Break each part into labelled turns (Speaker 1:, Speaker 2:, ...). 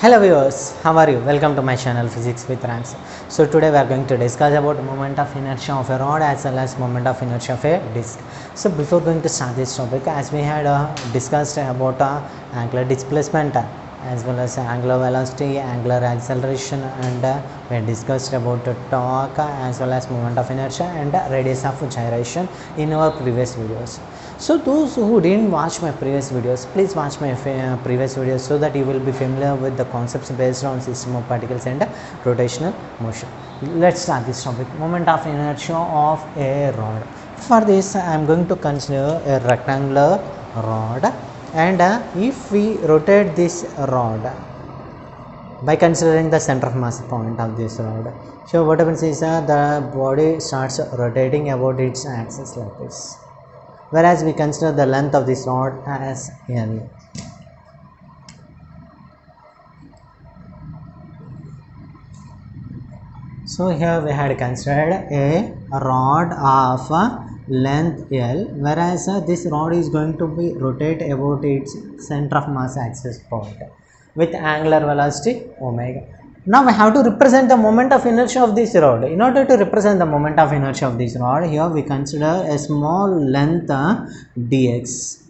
Speaker 1: Hello viewers, how are you? Welcome to my channel Physics with Rams. So today we are going to discuss about moment of inertia of a rod as well as moment of inertia of a disc. So before going to start this topic, as we had discussed about angular displacement as well as angular velocity, angular acceleration, and we discussed about torque as well as moment of inertia and radius of gyration in our previous videos. So those who didn't watch my previous videos, please watch my previous videos so that you will be familiar with the concepts based on system of particles and rotational motion. Let's start this topic. Moment of inertia of a rod. For this I am going to consider a rectangular rod, and if we rotate this rod by considering the center of mass point of this rod, so what happens is the body starts rotating about its axis like this, whereas we consider the length of this rod as L. So here we had considered a rod of length L, whereas this rod is going to be rotate about its center of mass axis point with angular velocity omega. Now we have to represent the moment of inertia of this rod. In order to represent the moment of inertia of this rod, here we consider a small length dx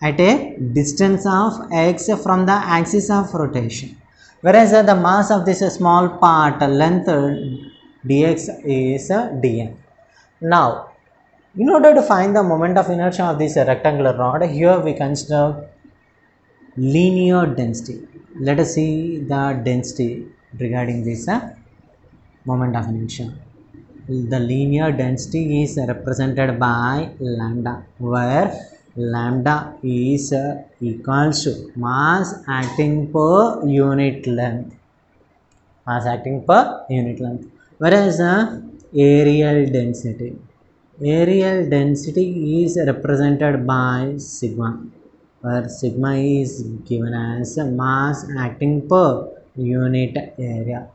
Speaker 1: at a distance of x from the axis of rotation, whereas the mass of this small part length dx is dm. Now in order to find the moment of inertia of this rectangular rod, here we consider linear density. Let us see the density regarding this moment of inertia. The linear density is represented by lambda, where lambda is equals to mass acting per unit length, whereas areal density is represented by sigma, where sigma is given as mass acting per unit area,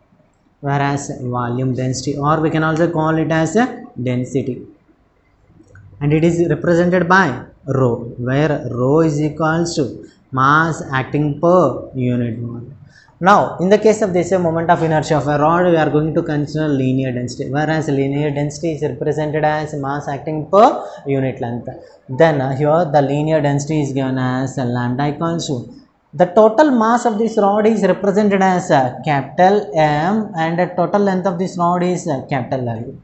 Speaker 1: whereas volume density, or we can also call it as a density, and it is represented by rho, where rho is equals to mass acting per unit volume. Now in the case of this moment of inertia of a rod, we are going to consider linear density, whereas linear density is represented as mass acting per unit length. Then here the linear density is given as lambda equals to the total mass of this rod is represented as capital M, and the total length of this rod is capital L.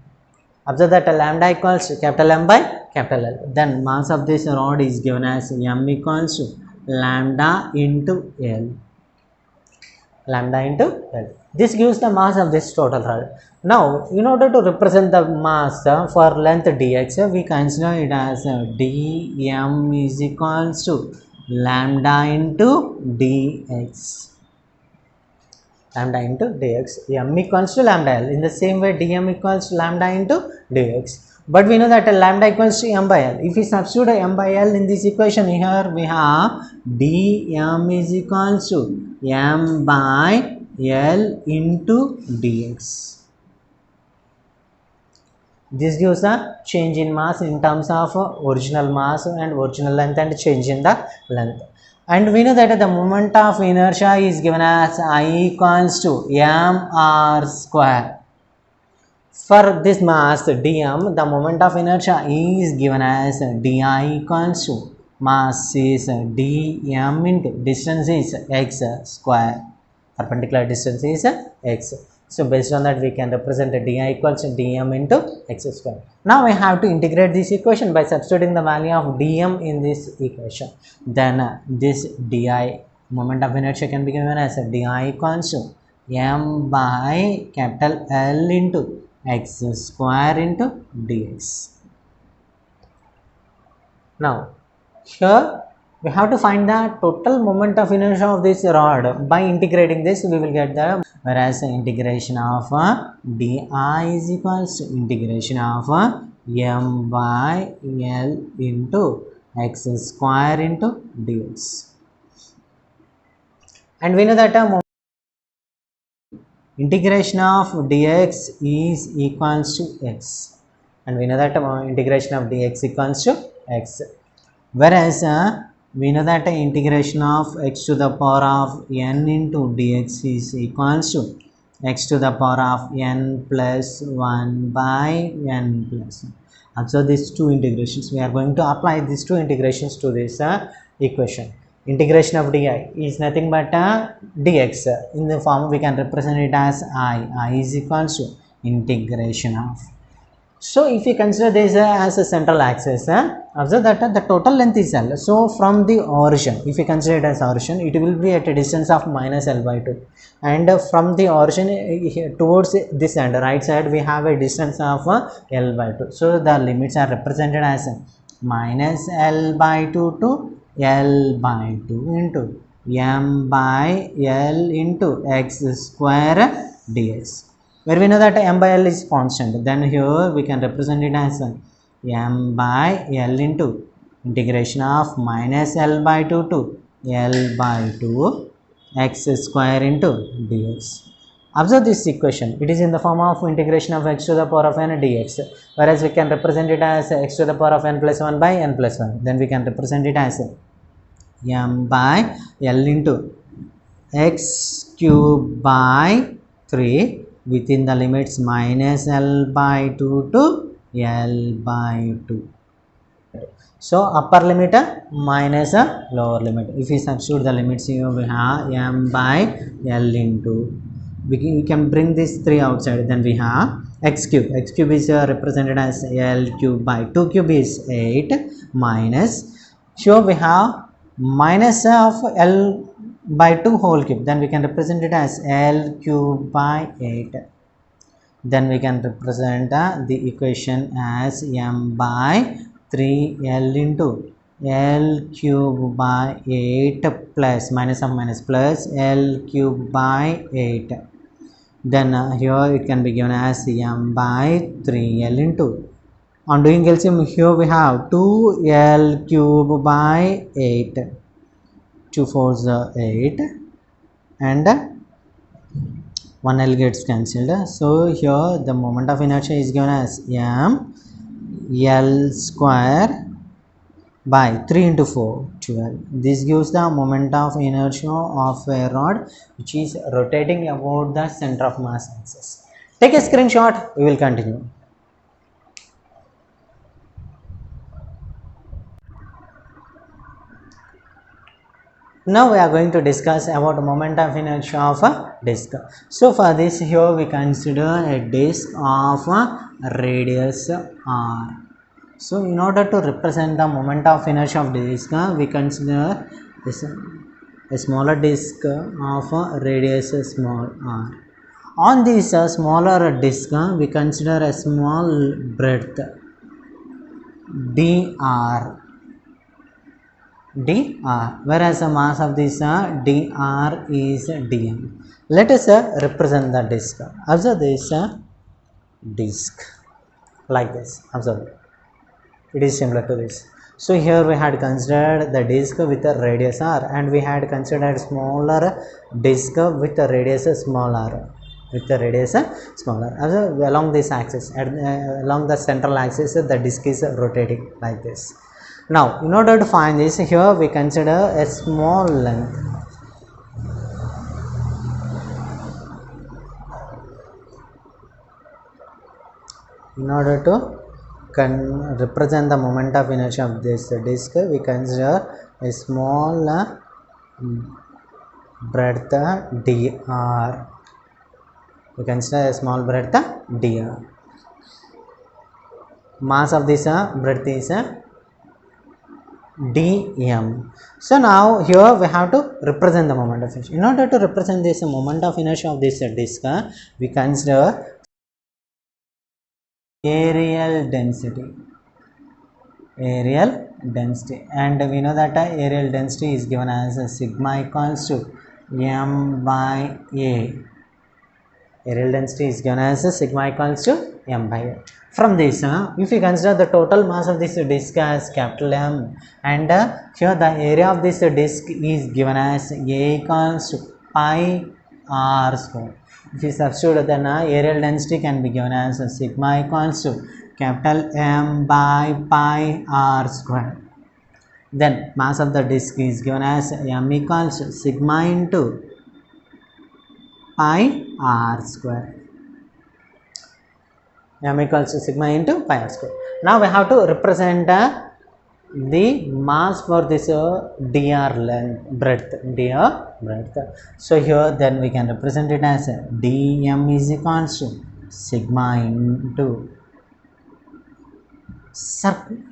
Speaker 1: Observe that lambda equals to capital M by capital L. Then mass of this rod is given as M equals to lambda into L. This gives the mass of this total rod. Now in order to represent the mass for length dx, we consider it as dm is equals to lambda into dx. M equals to lambda L. In the same way, dm equals to lambda into dx. But we know that lambda equals to m by L. If we substitute m by L in this equation, here we have dm is equals to m by L into dx. This gives a change in mass in terms of original mass and original length and change in the length. And we know that the moment of inertia is given as I equals to mr square. For this mass dm, the moment of inertia is given as di equals to mass is dm into distance is x square. Perpendicular distance is x. So based on that, we can represent di equals to dm into x square. Now we have to integrate this equation by substituting the value of dm in this equation. Then this di, moment of inertia, can be given as di equals to m by capital L into x square into dx. Now here we have to find the total moment of inertia of this rod. By integrating this, we will get the, whereas integration of di is equals to integration of m by L into x square into dx. And we know that integration of dx is equals to x, and we know that integration of dx equals to x, whereas We know that the integration of x to the power of n into dx is equals to x to the power of n plus 1 by n plus 1. Observe these two integrations. We are going to apply these two integrations to this equation. Integration of di is nothing but dx. In the form we can represent it as I is equals to integration of. So if you consider this as a central axis, observe that the total length is L. So from the origin, if you consider it as origin, it will be at a distance of minus L by 2. And from the origin towards this end, right side, we have a distance of L by 2. So the limits are represented as minus L by 2 to L by 2 into m by L into x square dx, where we know that m by L is constant. Then here we can represent it as m by L into integration of minus L by 2 to L by 2 x square into dx. Observe this equation. It is in the form of integration of x to the power of n dx, whereas we can represent it as x to the power of n plus 1 by n plus 1. Then we can represent it as m by L into x cube by 3 within the limits minus L by 2 to L by 2. So upper limit minus lower limit. If we substitute the limits here, we have m by L into, we can bring this 3 outside. Then we have x cube. X cube is represented as L cube by 2 cube is 8 minus, sure we have minus of L by 2 whole cube. Then we can represent it as L cube by 8. Then we can represent the equation as m by 3L into L cube by 8 plus minus of minus plus L cube by 8. Then here it can be given as m by 3L into, on doing LCM, here we have 2L cube by 8, 2 4s 8, and 1L gets cancelled. So here the moment of inertia is given as m L square by 3 into 4, 12. This gives the moment of inertia of a rod which is rotating about the center of mass axis. Take a screenshot, we will continue. Now we are going to discuss about moment of inertia of a disk. So for this, here we consider a disk of a radius r. So in order to represent the moment of inertia of disk, we consider this a smaller disk of a radius small r. On this smaller disk, we consider a small breadth dr, whereas the mass of this dr is dm. Let us represent the disk. Observe this disk like this. Observe it is similar to this. So here we had considered the disk with a radius r, and we had considered smaller disk with a radius smaller, Observe along this axis, along the central axis, the disk is rotating like this. Now in order to find this, here we consider a small length. In order to represent the moment of inertia of this disk, we consider a small breadth dr. We consider a small breadth dr. Mass of this breadth is dm. So now here we have to represent the moment of inertia. In order to represent this moment of inertia of this disk, we consider areal density, and we know that areal density is given as sigma equals to m by a. Areal density is given as sigma equals to m by a. From this, if we consider the total mass of this disk as capital M, and here the area of this disk is given as A equals to pi r square. If we substitute, then areal density can be given as sigma equals to capital M by pi r square. Then mass of the disk is given as m equals sigma into pi r square. M equals to sigma into pi r square. Now we have to represent the mass for this dr length breadth. So here then we can represent it as dm is equals to sigma into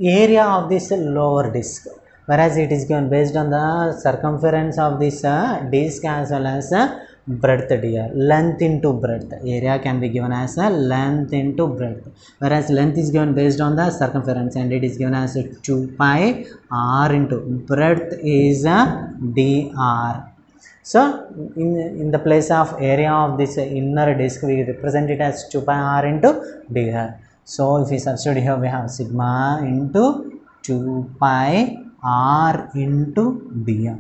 Speaker 1: area of this lower disk, whereas it is given based on the circumference of this disk as well as breadth dr. Length into breadth, area can be given as a length into breadth, whereas length is given based on the circumference and it is given as 2 pi r into breadth is dr. So in the place of area of this inner disk we represent it as 2 pi r into dr. So if we substitute here we have sigma into 2 pi r into dr.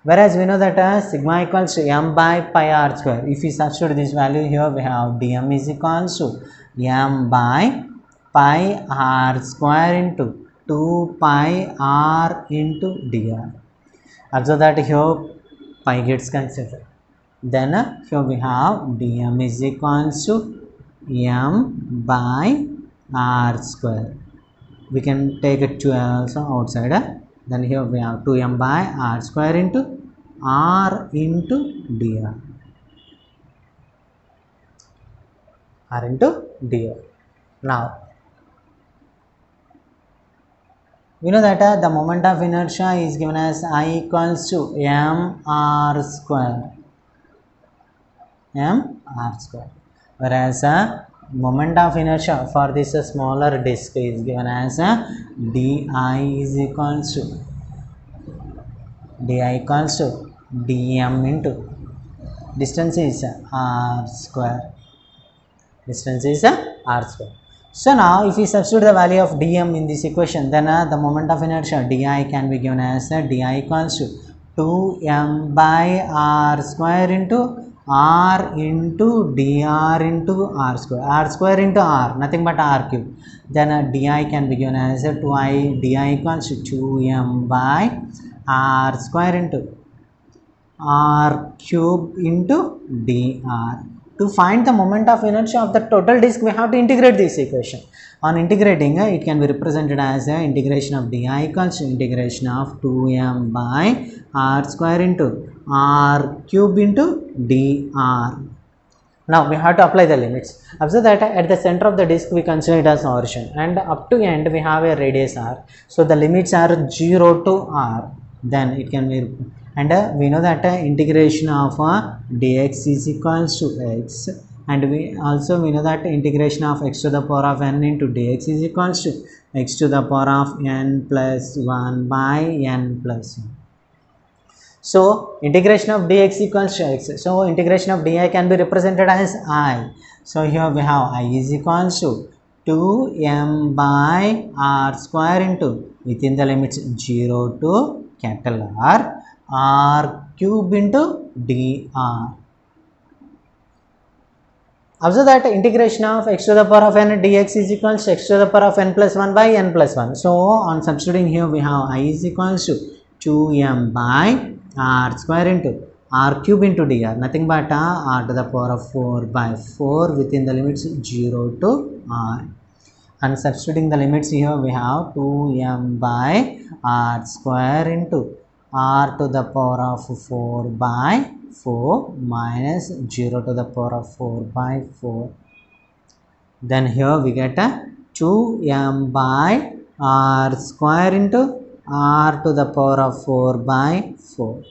Speaker 1: Whereas we know that sigma equals to m by pi r square. If we substitute this value here we have dm is equals to m by pi r square into 2 pi r into dr. Observe that here pi gets considered. Then here we have dm is equals to m by r square. We can take it to also outside. Then here we have 2m by r square into r into dr. R into dr. Now we know that the moment of inertia is given as I equals to m r square. Whereas moment of inertia for this smaller disk is given as di is equals to dm into distance is r square. So now if we substitute the value of dm in this equation, then the moment of inertia di can be given as di equals to 2m by r square into r into dr into r square into r, nothing but r cube. Then di can be given as di equals to 2m by r square into r cube into dr. To find the moment of inertia of the total disk we have to integrate this equation. On integrating it can be represented as integration of di equals to integration of 2m by r square into r cube into dr. Now we have to apply the limits. Observe that at the center of the disk we consider it as origin and up to end we have a radius r. So the limits are 0 to r. Then it can be, and we know that integration of dx is equals to x, and we know that integration of x to the power of n into dx is equals to x to the power of n plus 1 by n plus 1. So integration of dx equals to x. So integration of di can be represented as I. So here we have I is equals to 2m by r square into within the limits 0 to capital R cube into dr. Observe that integration of x to the power of n dx is equals to x to the power of n plus 1 by n plus 1. So on substituting here we have I is equals to 2m by r square into r cube into dr, nothing but r to the power of 4 by 4 within the limits 0 to r. And substituting the limits here we have 2m by r square into r to the power of 4 by 4 minus 0 to the power of 4 by 4. Then here we get 2m by r square into r to the power of 4 by 4.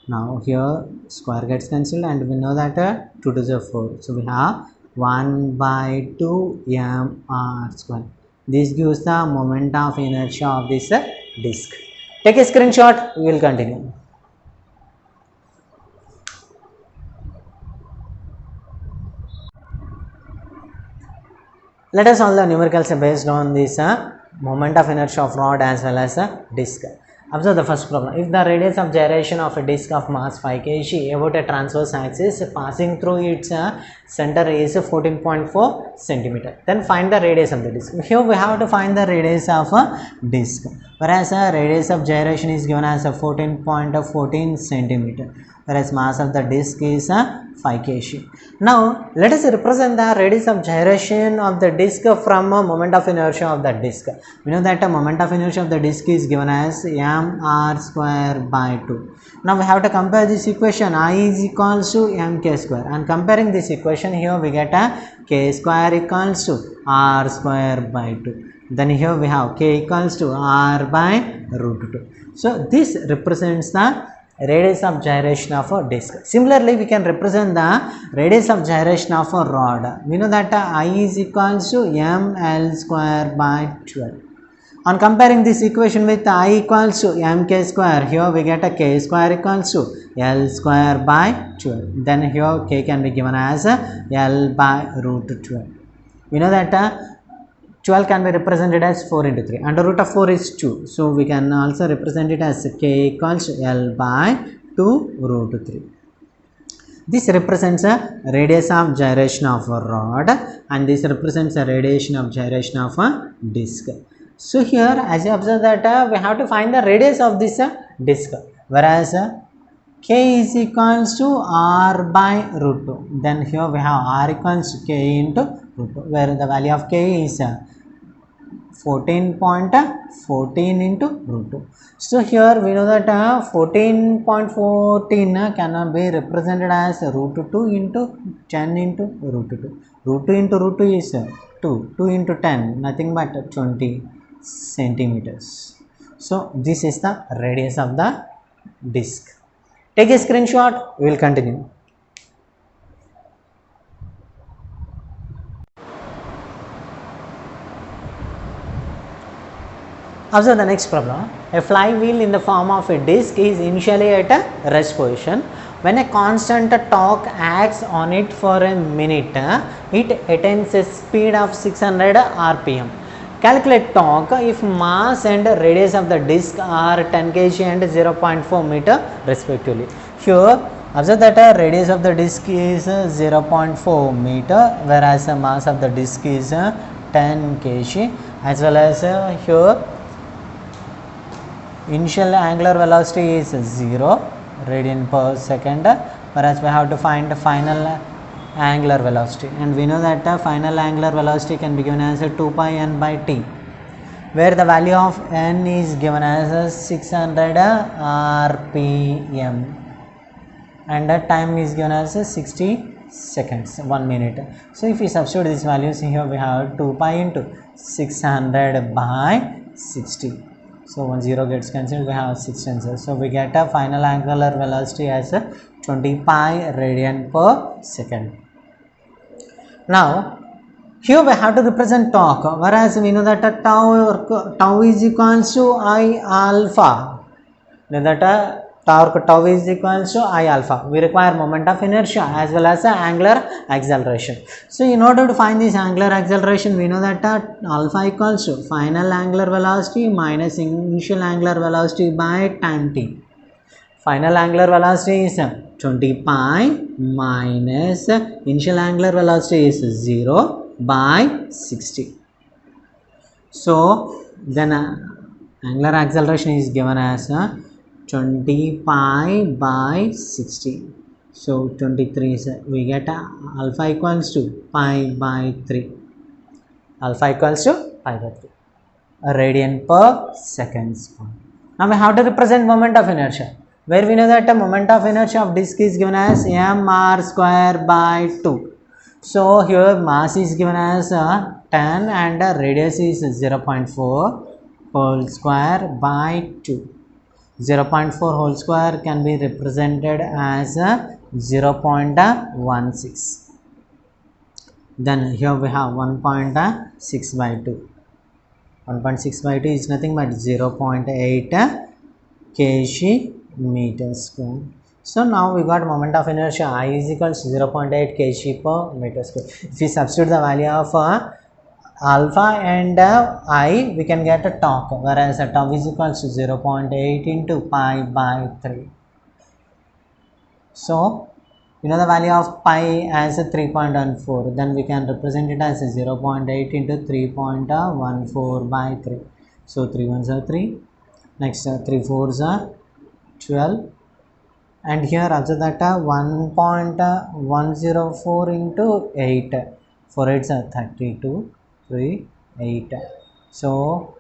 Speaker 1: Now here square gets cancelled and we know that 2 to the 4. So we have 1 by 2 m r square. This gives the moment of inertia of this disk. Take a screenshot, we will continue. Let us solve the numericals based on this moment of inertia of rod as well as disk. Observe the first problem. If the radius of gyration of a disk of mass 5 kg about a transverse axis passing through its center is 14.4 cm, then find the radius of the disk. Here we have to find the radius of a disk. whereas radius of gyration is given as 14.14 centimeter, whereas mass of the disc is 5 kg. Now let us represent the radius of gyration of the disc from a moment of inertia of the disc. We know that a moment of inertia of the disc is given as mr square by 2. Now we have to compare this equation. I is equals to mk square, and comparing this equation, here we get a k square equals to r square by 2. Then here we have k equals to r by root 2. So this represents the radius of gyration of a disc. Similarly, we can represent the radius of gyration of a rod. We know that I is equals to ml square by 12. On comparing this equation with I equals to mk square, here we get a k square equals to l square by 12. Then here k can be given as l by root 12. We know that 12 can be represented as 4 into 3. Under root of 4 is 2. So we can also represent it as k equals to l by 2 root 3. This represents a radius of gyration of a rod, and this represents a radiation of gyration of a disc. So here, as you observe that we have to find the radius of this disc, whereas k is equals to r by root 2. Then here we have r equals to k into root 2, where the value of k is 14.14 into root 2. So here we know that 14.14 cannot be represented as root 2 into 10 into root 2. Root 2 into root 2 is 2. 2 into 10, nothing but 20 centimeters. So this is the radius of the disc. Take a screenshot. We will continue. Observe the next problem. A flywheel in the form of a disc is initially at a rest position. When a constant torque acts on it for a minute, it attains a speed of 600 rpm. Calculate torque if mass and radius of the disc are 10 kg and 0.4 meter respectively. Here, observe that radius of the disc is 0.4 meter, whereas the mass of the disc is 10 kg, as well as here initial angular velocity is 0 radian per second, whereas we have to find the final angular velocity, and we know that final angular velocity can be given as 2 pi n by t, where the value of n is given as 600 rpm and time is given as 60 seconds, 1 minute. So if we substitute these values, here we have 2 pi into 600 by 60. So 1 0 gets cancelled, we have 6 answers. So we get a final angular velocity as 20 pi radian per second. Now here we have to represent torque, whereas we know that tau is equals to I alpha. Now that torque tau is equals to I alpha. We require moment of inertia as well as angular acceleration. So in order to find this angular acceleration, we know that alpha equals to final angular velocity minus initial angular velocity by time t. Final angular velocity is 20 pi minus initial angular velocity is 0 by 60. So then angular acceleration is given as 20 pi by 60. So 23 is we get alpha equals to pi by 3. Alpha equals to pi by 3 radian per seconds. Now we have to represent moment of inertia, where we know that the moment of inertia of disc is given as mr square by 2. So here mass is given as 10 and radius is 0.4 whole square by 2. 0.4 whole square can be represented as 0.16. Then here we have 1.6 by 2. 1.6 by 2 is nothing but 0.8 kg meter square. So now we got moment of inertia I is equals to 0.8 kg per meter square. If we substitute the value of alpha and I, we can get a torque, whereas tau is equals to 0.8 into pi by 3. So you know the value of pi as 3.14, then we can represent it as 0.8 into 3.14 by 3. So 3 ones are 3, Next 3 fours are 12, and here also that 1.104 into 8, 4 8s are 32, 3 8, so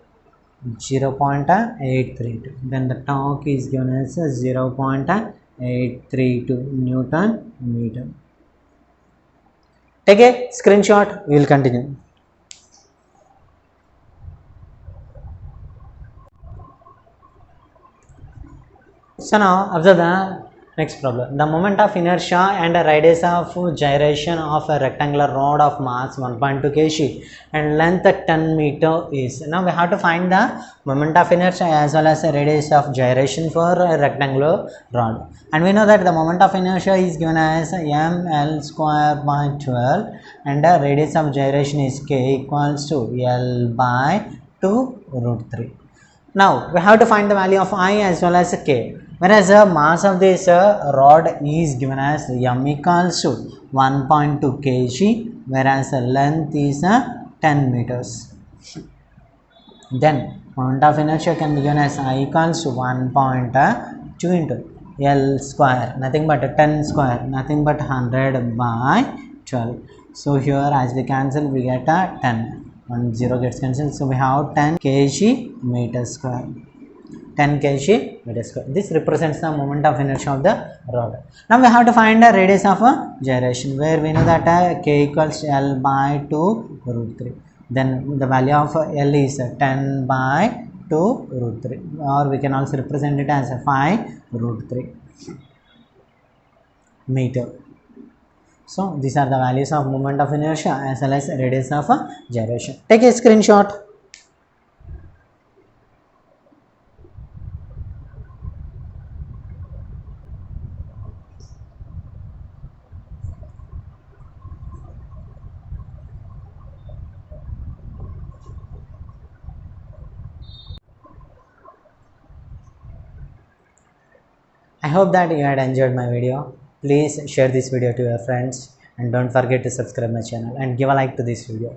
Speaker 1: 0.832. Then the torque is given as 0.832 Newton meter. Take a screenshot, we will continue. So now observe the next problem. The moment of inertia and a radius of gyration of a rectangular rod of mass 1.2 kg and length 10 meter is. Now we have to find the moment of inertia as well as the radius of gyration for a rectangular rod. And we know that the moment of inertia is given as ml square by 12 and the radius of gyration is k equals to L by 2 root 3. Now we have to find the value of I as well as k. Whereas the mass of this rod is given as m equals to 1.2 kg, whereas the length is 10 meters. Then moment of inertia can be given as I equals to 1.2 into L square, nothing but 10 square, nothing but 100 by 12. So here as we cancel we get a 10. 1 0 gets cancelled, so we have 10 kg meter square. 10 kg meter square. This represents the moment of inertia of the rod. Now we have to find the radius of gyration, where we know that k equals to L by 2 root 3. Then the value of L is 10 by 2 root 3, or we can also represent it as 5 root 3 meter. So these are the values of moment of inertia as well as radius of gyration. Take a screenshot. I hope that you had enjoyed my video. Please share this video to your friends and don't forget to subscribe my channel and give a like to this video.